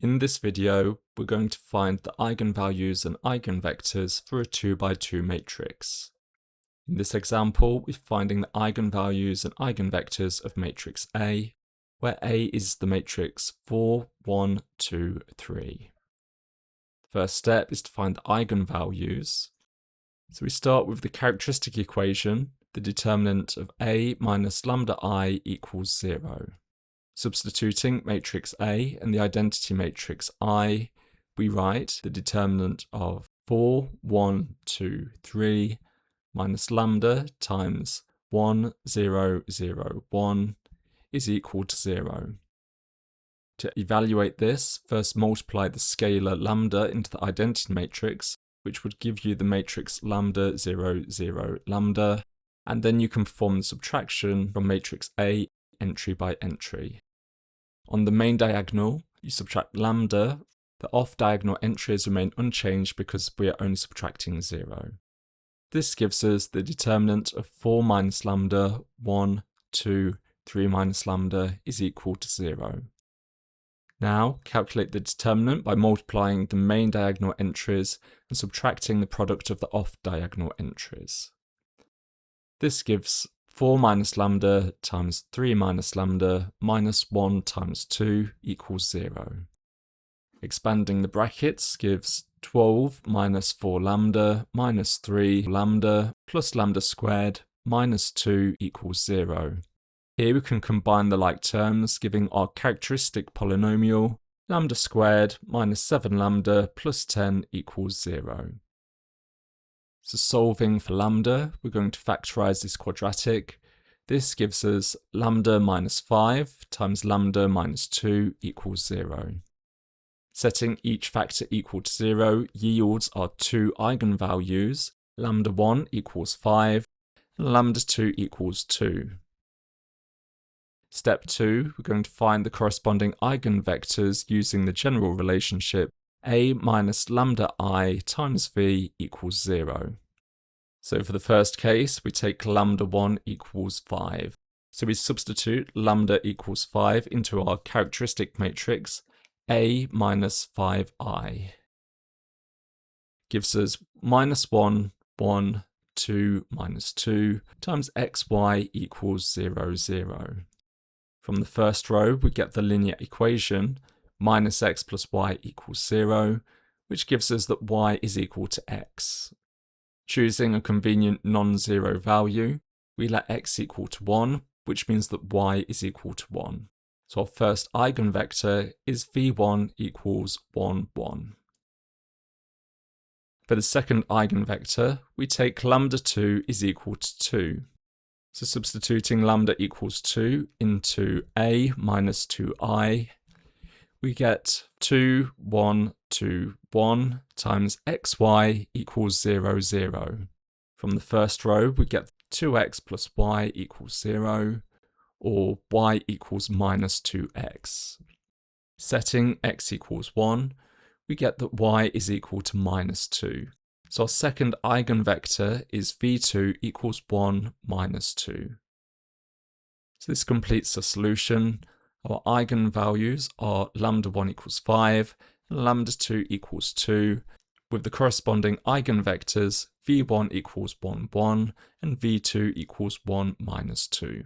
In this video, we're going to find the eigenvalues and eigenvectors for a 2x2 matrix. In this example, we're finding the eigenvalues and eigenvectors of matrix A, where A is the matrix 4, 1, 2, 3. The first step is to find the eigenvalues. So we start with the characteristic equation, the determinant of A minus lambda I equals 0. Substituting matrix A and the identity matrix I, we write the determinant of 4, 1, 2, 3 minus lambda times 1, 0, 0, 1 is equal to 0. To evaluate this, first multiply the scalar lambda into the identity matrix, which would give you the matrix lambda 0, 0, lambda, and then you can perform the subtraction from matrix A entry by entry. On the main diagonal, you subtract lambda. The off-diagonal entries remain unchanged because we are only subtracting 0. This gives us the determinant of 4 minus lambda, 1, 2, 3 minus lambda is equal to 0. Now, calculate the determinant by multiplying the main diagonal entries and subtracting the product of the off-diagonal entries. This gives 4 minus lambda times 3 minus lambda minus 1 times 2 equals 0. Expanding the brackets gives 12 minus 4 lambda minus 3 lambda plus lambda squared minus 2 equals 0. Here we can combine the like terms, giving our characteristic polynomial lambda squared minus 7 lambda plus 10 equals 0. So solving for lambda, we're going to factorize this quadratic. This gives us lambda minus 5 times lambda minus 2 equals 0. Setting each factor equal to 0 yields our two eigenvalues, lambda 1 equals 5 and lambda 2 equals 2. Step 2, we're going to find the corresponding eigenvectors using the general relationship A minus lambda I times V equals 0. So for the first case, we take lambda 1 equals 5. So we substitute lambda equals 5 into our characteristic matrix A minus 5i. Gives us minus 1, 1, 2, minus 2 times xy equals 0, 0. From the first row, we get the linear equation minus x plus y equals 0, which gives us that y is equal to x. Choosing a convenient non-zero value, we let x equal to 1, which means that y is equal to 1. So our first eigenvector is v1 equals 1, 1. For the second eigenvector, we take lambda 2 is equal to 2. So substituting lambda equals 2 into a minus 2i, we get 2, 1, 2, 1 times xy equals 0, 0. From the first row, we get 2x plus y equals 0, or y equals minus 2x. Setting x equals 1, we get that y is equal to minus 2. So our second eigenvector is v2 equals 1 minus 2. So this completes the solution. Our eigenvalues are lambda 1 equals 5 and lambda 2 equals 2, with the corresponding eigenvectors v1 equals 1, 1 and v2 equals 1 minus 2.